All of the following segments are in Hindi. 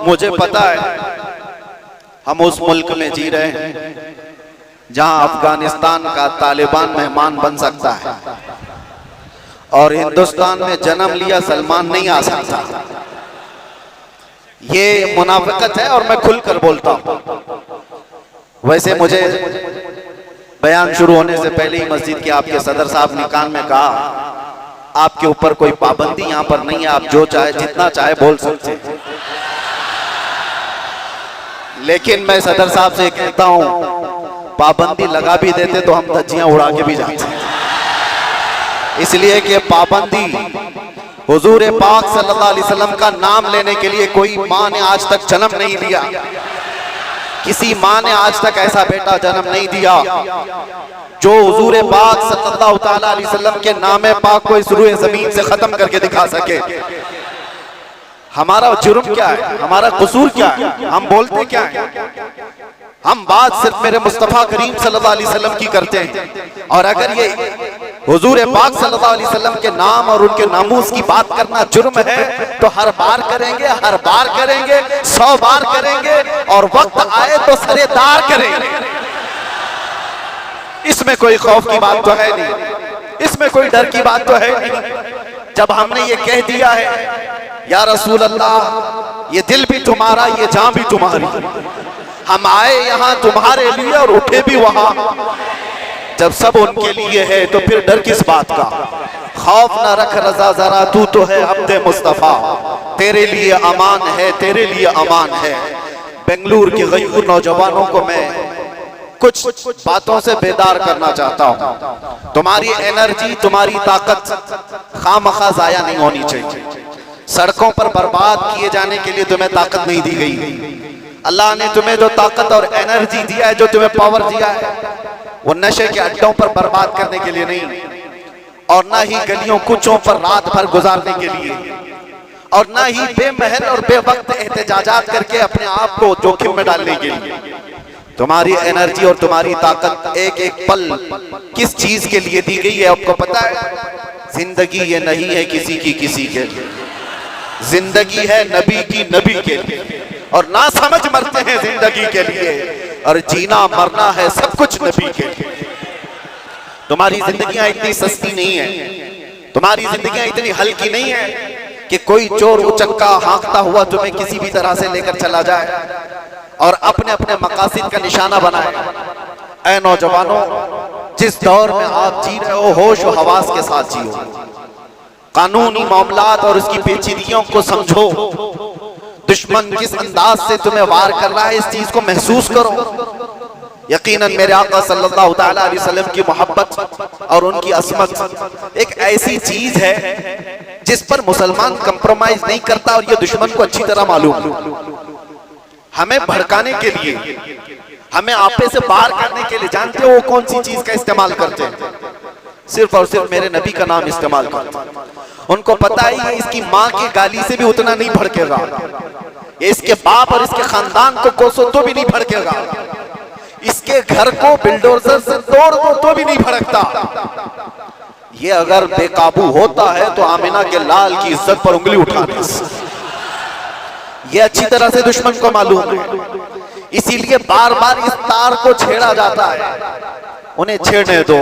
मुझे पता है हम उस मुल्क में जी रहे हैं जहां अफगानिस्तान का तालिबान मेहमान बन सकता है और हिंदुस्तान में जन्म लिया सलमान नहीं आ सकता। ये मुनाफिकत है और मैं खुलकर बोलता हूं। वैसे मुझे बयान शुरू होने से पहले ही मस्जिद के आपके सदर साहब ने कान में कहा, आपके ऊपर कोई पाबंदी यहाँ पर नहीं है, आप जो चाहे जितना चाहे बोल सकते हैं। लेकिन मैं सदर साहब से कहता हूं, पाबंदी लगा भी देते तो हम धज्जियां उड़ा के भी जाते, इसलिए कि पाबंदी हुजूर पाक सल्लल्लाहु अलैहि वसल्लम का नाम लेने के लिए कोई माँ ने आज तक जन्म नहीं लिया, किसी माँ ने आज तक ऐसा बेटा जन्म नहीं दिया जो हुजूर पाक सल्लल्लाहु ताला अलैहि वसल्लम के नामे पाक को इस रूए जमीन से खत्म करके दिखा सके। हमारा जुर्म क्या है, हमारा कसूर क्या है, हम बोलते क्या है? हम बात सिर्फ मेरे मुस्तफा करीम सल्लल्लाहु अलैहि वसल्लम की करते हैं। और अगर ये हुजूर पाक सल्लल्लाहु अलैहि वसल्लम के नाम और उनके नामूस की बात करना जुर्म है तो हर बार करेंगे, हर बार करेंगे, 100 बार करेंगे और वक्त आए तो सरेदार करेंगे। इसमें कोई खौफ की बात तो है नहीं, इसमें कोई डर की बात तो है नहीं। जब हमने ये कह दिया है या रसूल अल्लाह, ये दिल भी तुम्हारा, ये जान भी तुम्हारी, हम आए यहाँ तुम्हारे लिए और उठे भी वहां, जब सब उनके लिए है तो फिर डर किस बात का? खौफ ना रख रजा जरा, तू तो है अब्दे मुस्तफा, तेरे लिए अमान है, तेरे लिए अमान है। बेंगलुरु के गयूर नौजवानों को मैं कुछ बातों से बेदार करना चाहता हूं। तुम्हारी एनर्जी, तुम्हारी ताकत खामखा जाया नहीं होनी चाहिए। सड़कों पर बर्बाद किए जाने के लिए तुम्हें ताकत नहीं दी गई। अल्लाह ने तुम्हें जो ताकत और एनर्जी दिया है, जो तुम्हें पावर दिया है, वो नशे के अड्डों पर बर्बाद करने के लिए नहीं, और ना ही गलियों कुचों पर रात भर गुजारने के लिए, और ना ही बेमहल और बेवक्त एहतजाजात करके अपने आप को जोखिम में डालने के लिए। तुम्हारी एनर्जी और तुम्हारी ताकत एक एक पल किस चीज के लिए दी गई है आपको पता है? जिंदगी ये नहीं है किसी की किसी के लिए, जिंदगी है नबी की नबी के लिए, और ना समझ मरते हैं जिंदगी के लिए, और जीना मरना है सब कुछ नबी के लिए। तुम्हारी जिंदगियां इतनी सस्ती नहीं है, तुम्हारी जिंदगियां इतनी हल्की नहीं है कि कोई चोर उचक्का हाँकता हुआ तुम्हें किसी भी तरह से लेकर चला जाए और अपने अपने मकासद का निशाना बनाए। ऐ नौजवानों, जिस दौर में आप जी रहे हो, होश और हवास के साथ जियो, कानूनी मामलात और उसकी पेचीदगियों को समझो, दुश्मन किस अंदाज से तुम्हें वार कर रहा है इस चीज को महसूस करो। यकीनन मेरे आका सल्लल्लाहु ताला अलैहि वसल्लम की मोहब्बत और उनकी असमत एक ऐसी चीज है जिस पर मुसलमान कंप्रोमाइज नहीं करता, और ये दुश्मन को अच्छी तरह मालूम है। हमें भड़काने के लिए, हमें आपे से बाहर करने के लिए, जानते हो वो कौन सी चीज का इस्तेमाल करते हैं? सिर्फ और सिर्फ मेरे नबी का नाम इस्तेमाल करते हैं। उनको पता है इसकी माँ की गाली से भी उतना नहीं भड़केगा, इसके बाप और इसके खानदान को कोसो तो भी नहीं भड़केगा, इसके घर को बिल्डोजर से तोड़ दो तो भी नहीं भड़कता। ये अगर बेकाबू होता है तो आमिना के लाल की इज्जत पर उंगली उठाने से, ये अच्छी तरह से दुश्मन को मालूम है। इसीलिए बार बार इस तार को छेड़ा जाता है। उन्हें छेड़ने दो,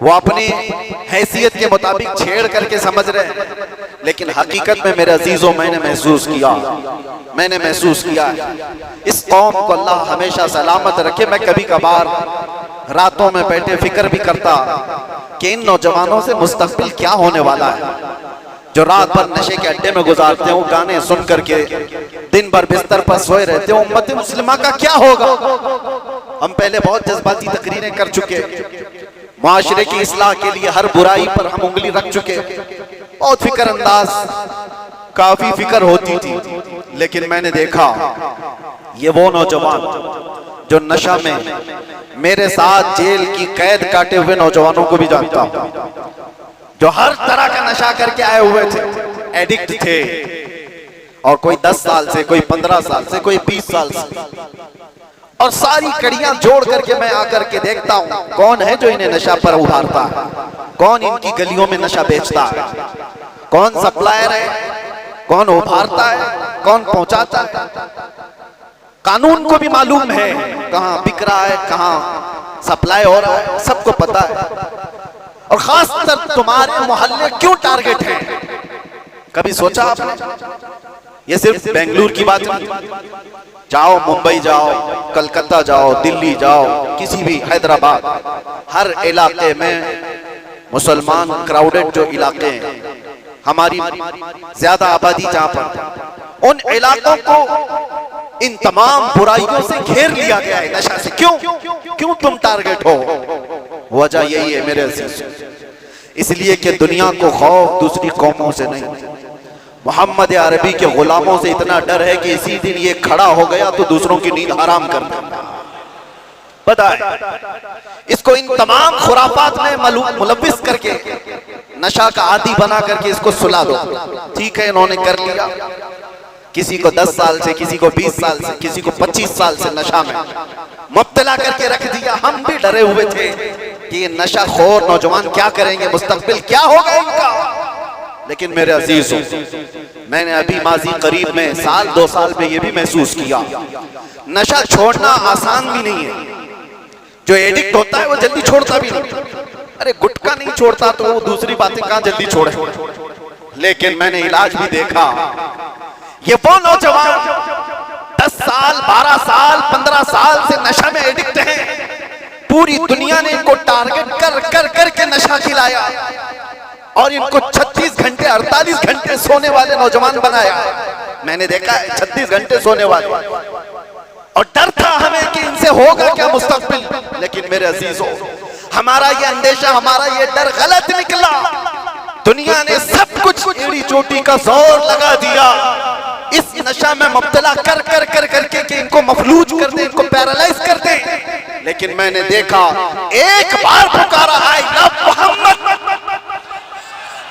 वो अपनी हैसियत के मुताबिक छेड़ करके समझ रहे हैं, लेकिन हकीकत में मेरे अजीजों मैंने महसूस किया इस कौम को अल्लाह हमेशा सलामत रखे। मैं कभी कभार रातों में बैठे फिक्र भी करता कि इन नौजवानों से मुस्तकबिल क्या होने वाला है, जो रात भर नशे के अड्डे में गुजारते हैं, वो गाने सुन करके दिन भर बिस्तर पर सोए रहते हैं। उम्मत मुस्लिमा का क्या होगा? हम पहले बहुत जज्बाती तकरीरें कर चुके, माशरे की इस्लाह के लिए हर बुराई पर हम उंगली रख चुके, बहुत फिक्र अंदाज, काफी फिक्र होती थी। लेकिन मैंने देखा ये वो नौजवान जो नशा में मेरे साथ जेल की कैद काटे हुए नौजवानों को भी जानता हूं, जो हर तरह का नशा करके आए हुए थे, एडिक्ट थे, और कोई 10 साल से, कोई 15 साल से, कोई 20 साल से, और सारी कड़ियां जोड़ करके मैं आकर के देखता हूं कौन है जो इन्हें नशा पर उभारता है, कौन इनकी गलियों में नशा बेचता है, कौन सप्लायर है, कौन उभारता है, कौन पहुंचाता है। कानून को भी मालूम है कहां बिक रहा है, कहां सप्लाई हो रहा है, सबको पता है। और खासकर तुम्हारे मोहल्ले क्यों टारगेट है, कभी सोचा आपने? ये सिर्फ बेंगलुरु की बात नहीं, जाओ मुंबई जाओ, कलकत्ता जाओ, दिल्ली जाओ, किसी भी हैदराबाद, हर इलाके में मुसलमान क्राउडेड जो इलाके हैं, हमारी ज्यादा आबादी जहां पर, उन इलाकों को इन तमाम बुराइयों से घेर लिया गया है, नशा से। क्यों तुम टारगेट हो? वजह यही है मेरे अजीज, इसलिए कि दुनिया को खौफ दूसरी कौमों से नहीं, मोहम्मद अरबी के गुलामों से इतना डर है कि इसी दिन ये खड़ा हो गया तो दूसरों की नींद हराम कर देगा। पता है इसको इन तमाम खुराफात में मुलव्विस करके, नशा का आदी बना करके इसको सुला दो। ठीक है, इन्होंने कर लिया, किसी को 10 साल से, किसी को 20 साल से, किसी को 25 साल से नशा में मुब्तला करके रख दिया। हम भी डरे हुए थे कि ये नशा खोर नौजवान क्या करेंगे, मुस्तकबिल क्या होगा इनका। लेकिन मेरे अजीजों, मैंने अभी माजी करीब में साल 2 साल में ये भी महसूस किया, नशा छोड़ना आसान भी नहीं है। जो एडिक्ट होता है वो जल्दी छोड़ता भी नहीं। अरे गुटखा नहीं छोड़ता तो वो दूसरी बातें कहां जल्दी छोड़े। लेकिन मैंने इलाज भी देखा, ये वो नौजवान 10 साल 12 साल 15 साल से नशा में एडिक्ट हैं, पूरी दुनिया ने इनको टारगेट कर कर करके नशा खिलाया और इनको 36 घंटे 48 घंटे सोने वाले नौजवान बनाया। मैंने देखा है 36 घंटे सोने वाले, और डर था हमें कि इनसे होगा क्या मुस्तकबिल। लेकिन मेरे अजीजों, हमारा ये अंदेशा, हमारा ये डर गलत निकला। दुनिया ने सब कुछ एड़ी चोटी का जोर लगा दिया इस नशा में मुब्तला कर कर कर करके कि इनको मफलूज कर दे, इनको पैरालाइज कर दे। लेकिन मैंने देखा, एक बार पुकारा आई लव मोहम्मद,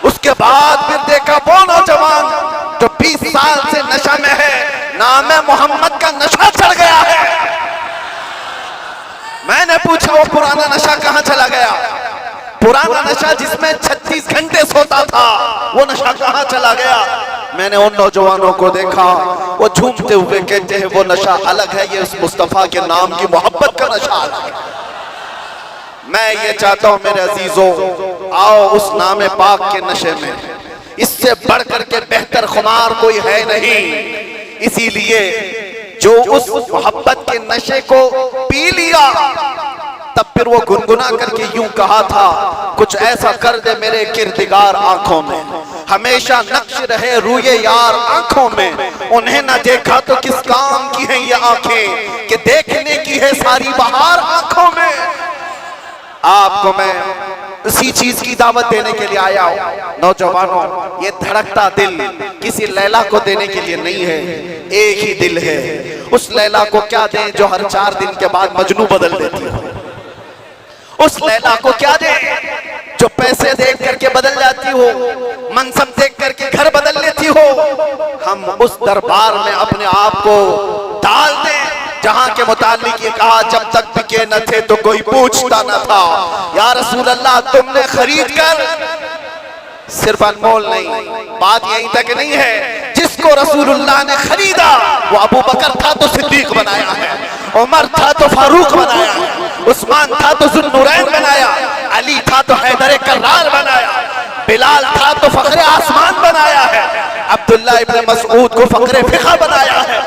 उसके बाद फिर देखा वो नौजवान जो 20 साल से नशा में है, नाम है मोहम्मद का नशा चढ़ गया है। मैंने पूछा वो पुराना नशा कहां चला गया? पुराना नशा जिसमें 36 घंटे सोता था, वो नशा कहां चला गया? मैंने उन नौजवानों को देखा, वो झूमते हुए कहते हैं वो नशा अलग है, ये उस मुस्तफा के नाम की मोहब्बत का नशा अलग है। मैं ये चाहता हूं मेरे अजीजों, आओ उस नाम पाक के नशे में, इससे बढ़कर के बेहतर खुमार कोई है नहीं। इसीलिए जो उस मोहब्बत के नशे को पी लिया, तब फिर वो गुनगुना करके यूं कहा था, कुछ ऐसा कर दे मेरे किरदिगार आंखों में, हमेशा नक्श रहे रूये यार आंखों में। उन्हें ना देखा तो किस काम की है ये आंखें, कि देखने की है सारी बहार आंखों में। आपको मैं उसी चीज की दावत देने के लिए आया हूं। नौजवानों, ये धड़कता दिल किसी लैला को देने के लिए नहीं है, एक ही दिल है। उस लैला को क्या दें जो हर 4 दिन के बाद मजनू बदल देती हो? उस लैला को क्या दें जो पैसे देख करके बदल जाती हो, मनसब देख करके घर बदल लेती हो? हम उस दरबार में अपने आप को डाल दें जहां के मुतालिक ये कहा, जब तक बिके न थे तो कोई पूछता न था। या रसूल अल्लाह, तुमने खरीद कर, सिर्फ अनमोल नहीं, बात यहीं तक नहीं है, जिसको रसूलुल्लाह ने खरीदा वो अबू बकर था तो सिद्दीक बनाया है, उमर था तो फारूक बनाया है, उस्मान था तो जुन्नुरैन बनाया, अली था तो हैदर कर्रार बनाया, बिलाल था तो फखरे आसमान बनाया है, अब्दुल्ला इब्न मसऊद को फखरे फिखा बनाया है।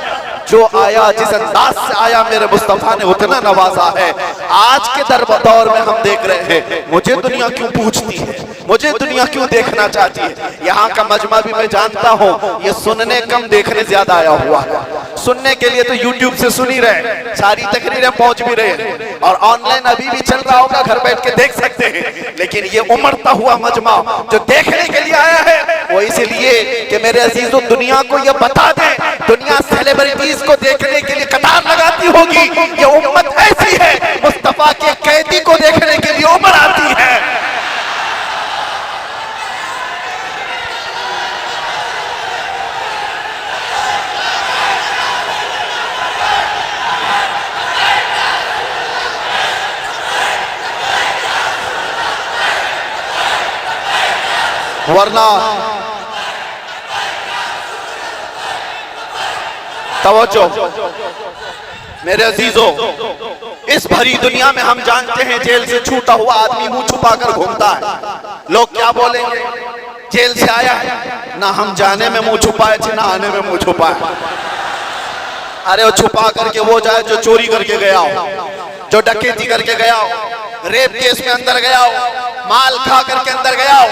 जो आया जिस अंदाज से आया मेरे मुस्तफा ने उतना नवाजा है। आज के दौर में हम देख रहे हैं, मुझे दुनिया क्यों पूछती है, मुझे दुनिया क्यों देखना चाहती है। यहाँ का मजमा भी मैं जानता हूँ, ये सुनने कम देखने ज्यादा आया हुआ है। सुनने के लिए तो यूट्यूब से सुन ही रहे, सारी तकरीरें पहुंच भी रहे, और ऑनलाइन अभी भी चल रहा होगा, घर बैठ के देख सकते हैं। लेकिन ये उमड़ता हुआ मजमा जो देखने के लिए आया है, वो इसलिए कि मेरे अजीजों, दुनिया को ये बता दें, दुनिया सेलिब्रिटीज को देखने के लिए कतार लगाती होगी, ये उम्मत ऐसी है, मुस्तफा के कैदी को देखने के लिए उमड़ आती है। वरना तवज्जो मेरे अजीजों, इस भरी दुनिया में हम जानते हैं जेल से छूटा हुआ आदमी मुंह छुपाकर घूमता है। लोग क्या बोलेंगे, जेल से आया है ना, हम जाने में मुंह छुपाए थे ना आने में मुंह छुपाए। अरे वो छुपा करके वो जाए जो चोरी करके गया हो, जो डकैती करके गया हो, रेप केस में अंदर गया हो, माल खा करके अंदर गया हो,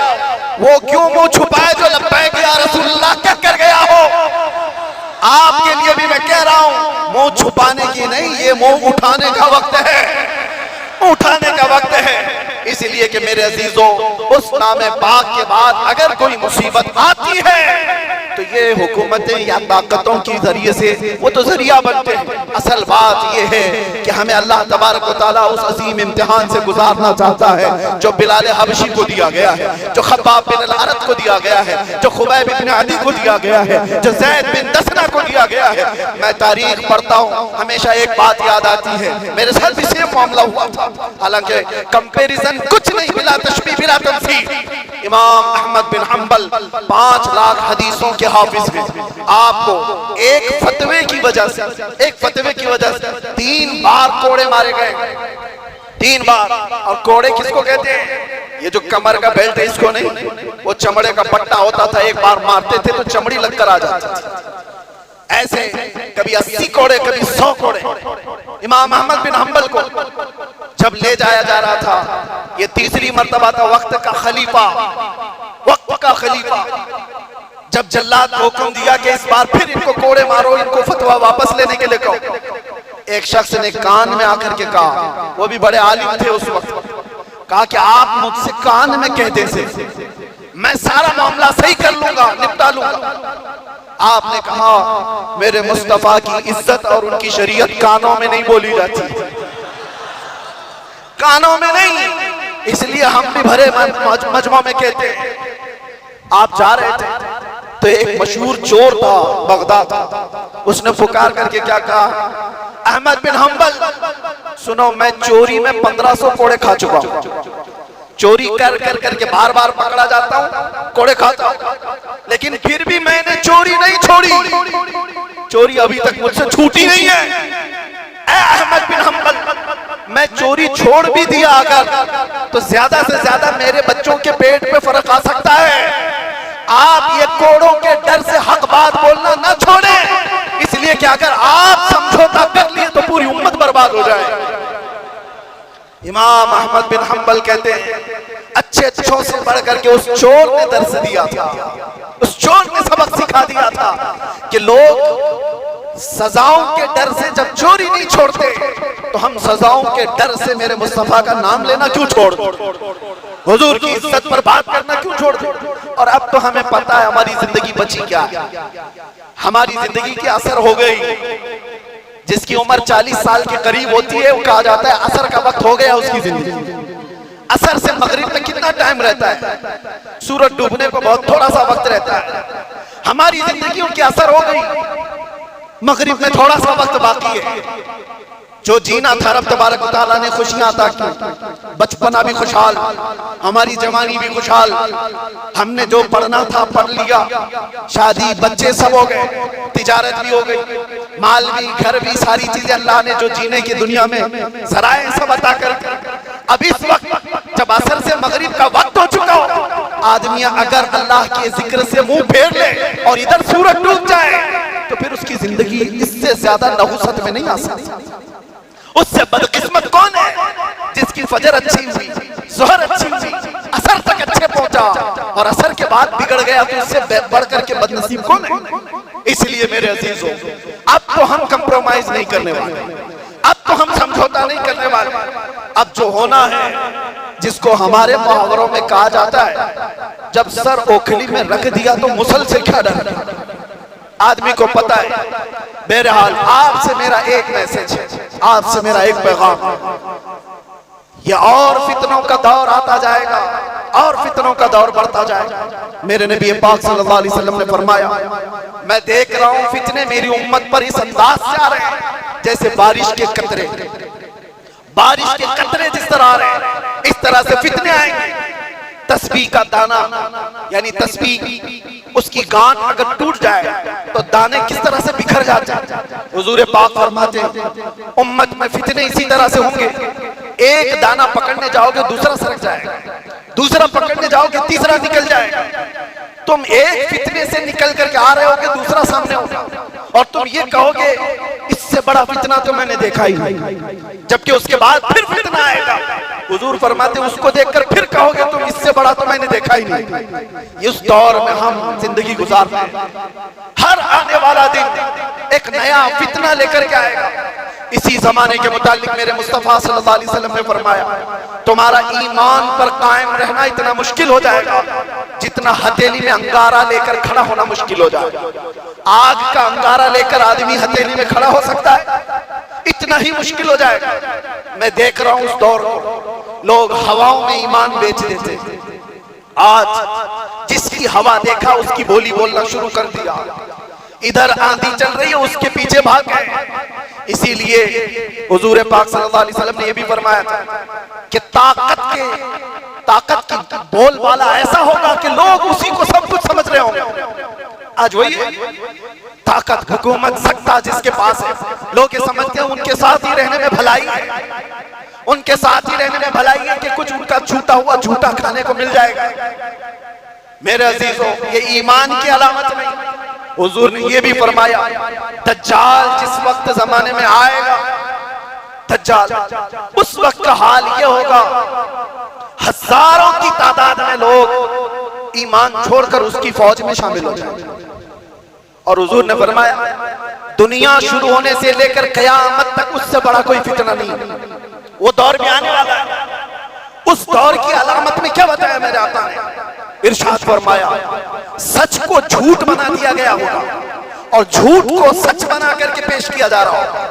वो क्यों मुंह छुपाए जो लब्बैक या रसूलुल्लाह कह कर गया हो। आपके लिए भी मैं कह रहा हूं, मुंह छुपाने की नहीं, ये मुंह उठाने का वक्त है, उठाने का वक्त है। इसलिए कि मेरे अजीजों, उस नामे पाक के बाद अगर कोई मुसीबत आती है तो ये हुकूमतें या ताकतों के जरिए से वो तो जरिया बनते हैं। असल बात ये है कि हमें अल्लाह तबारक व तआला उस अजीम इम्तिहान से गुजारना चाहता है जो बिलाल हबशी को दिया गया है, जो खब्बाब बिन अल-अरत को दिया गया है, जो खुबैब बिन अदी को दिया गया है, जो ज़ैद बिन दसना को दिया गया है। मैं तारीख पढ़ता हूँ, हमेशा एक बात याद आती है, मेरे साथ भी सेम मामला हुआ था। हालांकि कंपैरिजन कुछ नहीं, बिला तशबीह बिला तमसील। इमाम अहमद बिन हंबल 5 लाख हदीसों के हाफिज हैं। आपको एक फतवे की वजह से 3 बार कोड़े मारे गए, 3 बार। और कोड़े किसको कहते हैं? ये जो कमर का बेल्ट है इसको नहीं, वो चमड़े का पट्टा होता था, एक बार मारते थे तो चमड़ी लगकर आ जाती थी। ऐसे कभी 80 कोड़े, कभी 100 कोड़े। इमाम अहमद बिन हंबल को जब ले जाया जा रहा था, ये तीसरी मर्तबा था, वक्त का खलीफा जब जल्लाद को हुक्म दिया कि इस बार फिर इनको कोड़े मारो, इनको फतवा वापस लेने के लिए कहो। एक शख्स ने कान में आकर के कहा, वो भी बड़े आलिम थे उस वक्त, कहा कि आप मुझसे कान में कह दें से मैं सारा मामला सही कर लूंगा, निपटा लूंगा। आपने कहा मेरे मुस्तफा की इज्जत और उनकी शरीयत कानों में नहीं बोली जाती, कानों में नहीं। इसलिए हम भी भरे मजमा में कहते हैं। आप जा रहे थे तो एक मशहूर चोर था बगदाद, उसने पुकार करके क्या कहा, अहमद बिन हंबल सुनो, मैं चोरी में 1500 कोड़े खा चुका हूं। चोरी कर कर करके बार बार पकड़ा जाता हूं, कोड़े खाता हूं, लेकिन फिर भी मैंने चोरी नहीं छोड़ी, चोरी अभी तक मुझसे छूटी नहीं है। अहमद बिन हंबल, मैं चोरी छोड़ भी दिया अगर तो ज्यादा से ज्यादा मेरे बच्चों के पेट पे फर्क आ सकता है। आप ये कोड़ों के डर से हक बात बोलना ना छोड़ें, इसलिए कि अगर आप समझौता कर लिए तो पूरी उम्मत बर्बाद हो जाए। इमाम अहमद बिन हंबल कहते हैं, अच्छे अच्छों से बढ़ करके उस चोर ने दर्स दिया था, उस चोर ने सबक सिखा दिया था कि लोग सजाओं के डर से जब चोरी नहीं छोड़ते तो हम सजाओं के डर से मेरे मुस्तफा का नाम लेना क्यों छोड़ दो, हुजूर की इज्जत पर बात करना क्यों छोड़ दो। और अब तो हमें पता है हमारी जिंदगी बची क्या है, हमारी जिंदगी की असर हो गई। जिसकी उम्र 40 साल के करीब होती है वो कहा जाता है असर का वक्त हो गया उसकी जिंदगी। असर से मगरिब में कितना टाइम रहता है, सूरज डूबने को बहुत थोड़ा सा वक्त रहता है। हमारी जिंदगियों की असर हो गई, मगरिब में थोड़ा सा वक्त बाकी है। जो जीना था रब तबारक व तआला ने खुशियां अता की, बचपना भी खुशहाल, हमारी जवानी भी खुशहाल, हमने जो पढ़ना था पढ़ लिया, शादी बच्चे सब हो गए, तिजारत भी हो गई, माल भी, घर भी, सारी चीजें अल्लाह ने जो जीने की दुनिया में सराय सब अता कर। अब इस वक्त जब असर से मगरिब का वक्त हो चुका हो, आदमी अगर अल्लाह के जिक्र से मुंह फेर ले और इधर सूरज डूब जाए तो फिर उसकी जिंदगी इससे ज्यादा नहुसत में नहीं आ सकती। उससे बदकिस्मत कौन है जिसकी फजर अच्छी हुई, ज़ोहर अच्छी हुई, असर तक अच्छे पहुंचा और असर के बाद बिगड़ गया, तो इससे बढ़ करके बदनसीब कौन है। इसलिए मेरे अजीजों, अब तो हम कंप्रोमाइज नहीं करने वाले, अब तो हम समझौता नहीं करने वाले। अब जो होना है, जिसको हमारे मुहावरों में कहा जाता है, जब सर ओखली में रख दिया तो मुसल से क्या डर। आदमी को पता है। बहरहाल आपसे मेरा एक मैसेज है, आपसे मेरा एक पैगाम, ये और फितनों का दौर आता जाएगा और फितनों का दौर बढ़ता जाएगा। मेरे नबी पाक सल्लल्लाहु अलैहि वसल्लम ने फरमाया, मैं देख रहा हूं फितने मेरी उम्मत पर इस अंदाज से आ रहे हैं जैसे बारिश के कतरे, बारिश के कतरे जिस तरह आ रहे हैं इस तरह से फितने आएंगे। तस्बीह का दाना यानी तस्बीह उसकी गांठ अगर टूट जाए तो दाने किस तरह से बिखर जाते हैं। हुजूर पाक फरमाते हैं उम्मत में फितने इसी तरह से होंगे, एक दाना पकड़ने जाओगे दूसरा सरक जाएगा, दूसरा पकड़ने जाओगे तीसरा निकल जाएगा। तुम एक फितने से निकल करके आ रहे होगे, दूसरा सामने होगा और तुम ये कहोगे इससे बड़ा फितना तो मैंने देखा ही नहीं, जबकि उसके बाद फिर फितना आएगा। हुजूर फरमाते उसको देखकर फिर कहोगे तुम इससे बड़ा तो मैंने देखा ही नहीं। इस दौर में हम जिंदगी गुजार रहे हैं। हर आने वाला दिन एक नया फितना लेकर के आएगा। इसी जमाने के मुतालिक मेरे मुस्तफा सल्लल्लाहु अलैहि वसल्लम ने फरमाया तुम्हारा ईमान पर कायम रहना इतना मुश्किल हो जाएगा जितना हथेली में अंगारा लेकर खड़ा होना मुश्किल हो जाएगा। आग का अंगारा लेकर आदमी हथेली में खड़ा हो सकता है, इतना ही मुश्किल हो जाएगा। मैं देख रहा हूं उस दौर को, लोग हवाओं में ईमान बेच देते। आज जिसकी हवा देखा उसकी बोली बोलना शुरू कर दिया। इधर आंधी चल रही है उसके पीछे भाग गए। इसीलिए हुजूर पाक सल्लल्लाहु अलैहि वसल्लम ने यह भी फरमाया था कि ताकत की बोलबाला ऐसा होगा कि लोग उसी को सब कुछ समझ रहे होंगे। आज वही है ताकत, हुकूमत, सत्ता जिसके पास है, लोग ये समझते हैं उनके साथ ही रहने में भलाई है, उनके साथ ही रहने में भलाई है कि कुछ उनका छूटा हुआ झूठा खाने को मिल जाएगा। मेरे अजीजों, ये ईमान की अलामत नहीं। हुजूर ने ये भी फरमाया दज्जाल जिस वक्त जमाने में आएगा, दज्जाल उस वक्त का हाल ये होगा हजारों की तादाद में लोग ईमान छोड़कर उसकी फौज में शामिल हो जाएंगे। और हुजूर ने फरमाया दुनिया शुरू होने से लेकर कयामत तक उससे बड़ा कोई फितना नहीं। वो दौर भी आने वाला है। उस दौर की अलामत में क्या बताया मेरे आका ने? इरशाद फरमाया सच को झूठ बना दिया गया होगा और झूठ को सच बना करके पेश किया जा रहा होगा।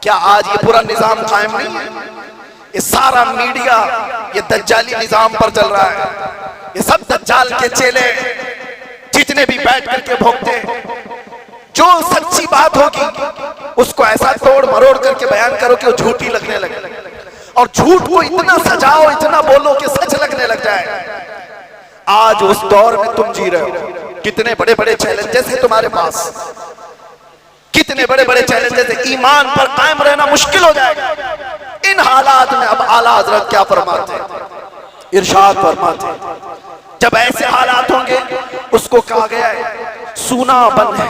क्या आज ये पूरा निजाम कायम नहीं है? ये सारा मीडिया ये दज्जाली निजाम पर चल रहा है। ये सब दज्जाल के चेले जितने भी बैठ करके भोगते हैं, जो सच्ची बात होगी उसको ऐसा तोड़ मरोड़ करके बयान करो कि वो झूठी लगने लगे, और झूठ को इतना सजाओ, इतना बोलो कि सच लगने लग जाए। आज उस दौर में तुम जी रहे हो। कितने बड़े बड़े चैलेंजेस हैं तुम्हारे पास, कितने बड़े बड़े चैलेंजेस हैं। ईमान पर कायम रहना मुश्किल हो जाएगा। इन हालात में अब आला हजरत क्या फरमाते हैं? इरशाद फरमाते हैं जब ऐसे हालात होंगे उसको कहा गया है सोना बन है,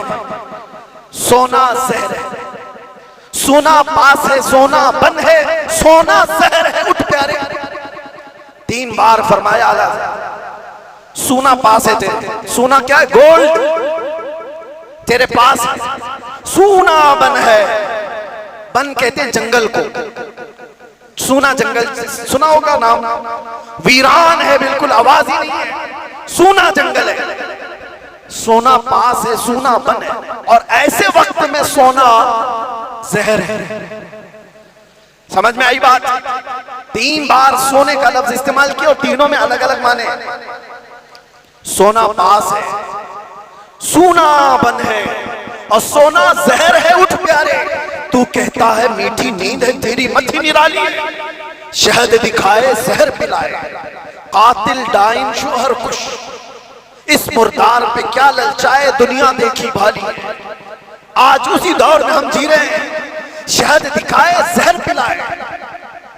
सोना जहर है, सोना पास है, सोना बन है, सोना जहर है, उठ प्यारे। 3 बार फरमाया आला सोना पास है तेरे। सोना क्या है? गोल्ड तेरे पास है। सोना बन है, बन कहते हैं जंगल को। सोना जंगल सुना होगा नाम, वीरान है, बिल्कुल आवाज ही नहीं है, सोना जंगल है। सोना पास है, सोना बन है, और ऐसे वक्त में सोना जहर है। समझ में आई बात? 3 बार सोने का लफ्ज इस्तेमाल किया और तीनों में अलग अलग माने। सोना पास है, सोना बन है और सोना जहर है, उठ प्यारे। तू कहता है मीठी नींद है तेरी मथी निराली है, शहद दिखाए जहर पिलाए, कातिल डाइन शोहर खुश, इस मुर्दार पे क्या ललचाए दुनिया देखी भाली है। आज उसी दौर में हम जी रहे हैं। शहद दिखाए जहर पिलाए।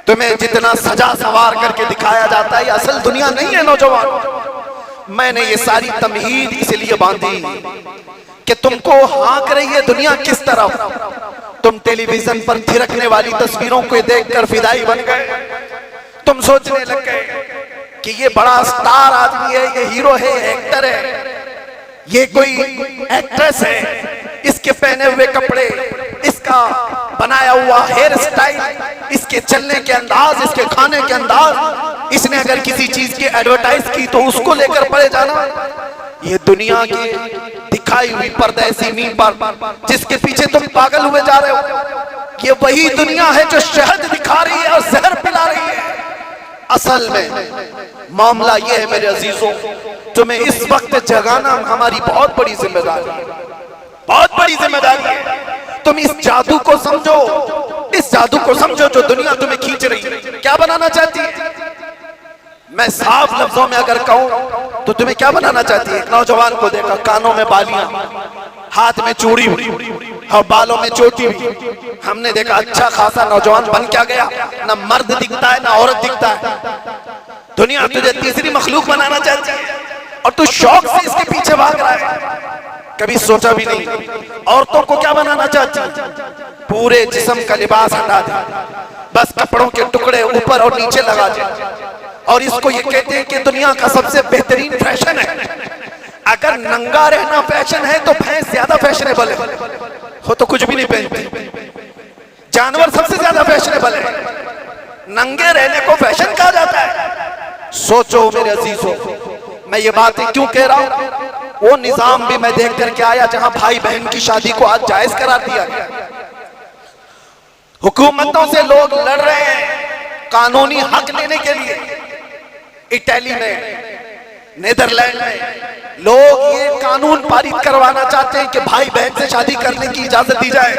तुम्हें जितना सजा सवार करके दिखाया जाता है ये असल दुनिया नहीं है नौजवान। मैंने ये सारी तमहीद इसलिए बांधी कि तुमको हाँक रही है दुनिया किस तरफ। तुम टेलीविजन पर थिरकने वाली तस्वीरों को देखकर फिदाई बन गए। तुम सोचने लग गए कि ये बड़ा स्टार आदमी है, ये हीरो है, एक्टर है, ये कोई एक्ट्रेस है, इसके पहने हुए कपड़े, इसका बनाया हुआ हेयर स्टाइल, इसके चलने के अंदाज, इसके खाने के अंदाज, इसने अगर किसी चीज की एडवर्टाइज की तो उसको लेकर पड़े जाना। ये दुनिया की दिखाई हुई परदेसी नींद पर जिसके पीछे तुम पागल हुए जा रहे हो, ये वही दुनिया है जो शहद दिखा रही है और जहर पिला रही है। असल में मामला ये है मेरे अजीजों, तुम्हें इस वक्त जगाना हमारी बहुत बड़ी जिम्मेदारी है, बहुत बड़ी जिम्मेदारी है। तुम इस जादू को समझो, इस जादू को समझो जो दुनिया तुम्हें खींच रही है। क्या बनाना चाहती है? मैं साफ लफ्जों में अगर कहूं तो तुम्हें क्या बनाना चाहती है? एक नौजवान को देखा, कानों में बालियां, हाथ में चूड़ी हुई और बालों में चोटी हुई। हमने देखा अच्छा खासा नौजवान बन क्या गया, ना मर्द दिखता है ना औरत दिखता है। दुनिया तुझे तीसरी मखलूक बनाना चाहती है और तू शौक से इसके पीछे भाग रहा है। कभी सोचा भी नहीं औरतों को क्या बनाना चाहती है? पूरे जिस्म का लिबास हटा दे, बस कपड़ों के टुकड़े ऊपर और नीचे लगा दे, और इसको ये कहते हैं कि दुनिया का सबसे बेहतरीन फैशन है। अगर नंगा रहना फैशन है तो भैंस ज्यादा फैशनेबल है, हो तो कुछ भी नहीं पहनती। जानवर सबसे ज्यादा फैशनेबल है, नंगे रहने को फैशन कहा जाता है। सोचो मेरे अजीजों, मैं ये बातें क्यों कह रहा हूं? वो निजाम भी मैं देख करके आया जहां भाई बहन की शादी को आज जायज करार दिया गया। हुकूमतों से लोग लड़ रहे हैं कानूनी हक लेने के लिए। इटली में, नीदरलैंड में लोग ये कानून पारित करवाना चाहते हैं कि भाई बहन से शादी करने की इजाजत दी जाए।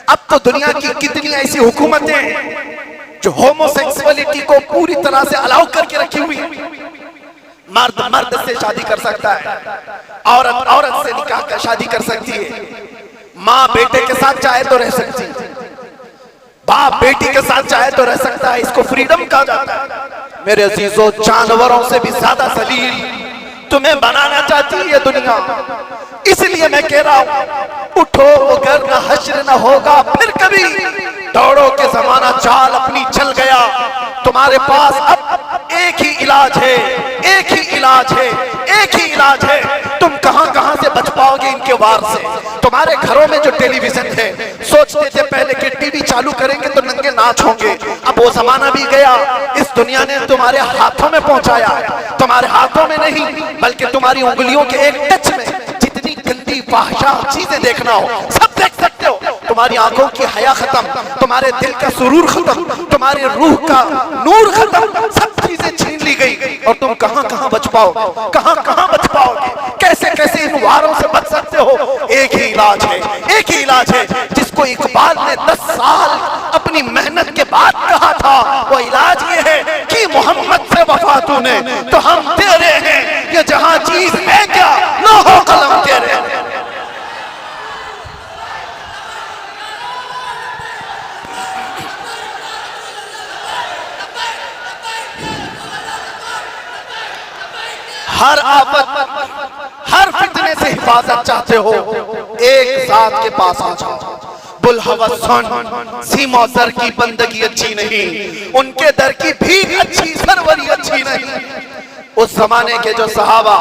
अब तो दुनिया की कितनी ऐसी हुकूमतें जो होमोसेक्सुअलिटी को पूरी तरह से अलाउ करके रखी हुई है। मर्द मर्द से शादी कर सकता है, औरत औरत से निकाह कर शादी कर सकती है, माँ बेटे के साथ चाहे तो रह सकती है, बाप बेटी के साथ चाहे तो रह सकता है। इसको फ्रीडम कहा जाता है। मेरे अजीजों, जानवरों से भी ज्यादा जलील तुम्हें बनाना चाहती है ये दुनिया। इसलिए मैं कह रहा हूं, उठो अगर न हश्र न होगा फिर कभी। दौड़ो के जमाना चाल अपनी चल गया। तुम्हारे पास अब एक ही इलाज है, एक ही इलाज है, एक ही इलाज है। तुम कहां से बच पाओगे इनके वार से? तुम्हारे घरों में जो टेलीविजन है, सोचते थे पहले कि टीवी चालू करेंगे तो नंगे नाच होंगे। अब वो जमाना भी गया। इस दुनिया ने तुम्हारे हाथों में पहुंचाया है। तुम्हारे हाथों में नहीं बल्कि तुम्हारी उंगलियों के एक टच में जितनी गंदी फाहिशा चीजें देखना हो सब देख सकते हो। तुम्हारी आंखों की हया खत्म, तुम्हारे दिल का सुरूर खत्म, तुम्हारे रूह का नूर खत्म, सब चीजें छीन ली गई। और तुम कहां बच पाओ, कहां बच पाओगे? कैसे इन वारों से बच सकते हो? एक ही इलाज है, एक ही इलाज है जिसको इकबाल ने 10 साल अपनी मेहनत के बाद कहा था। वो इलाज ये है कि मोहम्मद से वफा तूने तो हम तेरे हैं। ये जहां चीज है क्या ना हो कलम तेरे। हर आफत, हर फितने से हिफाजत चाहते हो, एक साथ के पास आ जाओ। बुलहवसन सीमा दर की बंदगी अच्छी नहीं, उनके दर की भीख अच्छी, सरवरी अच्छी नहीं। उस जमाने के जो सहाबा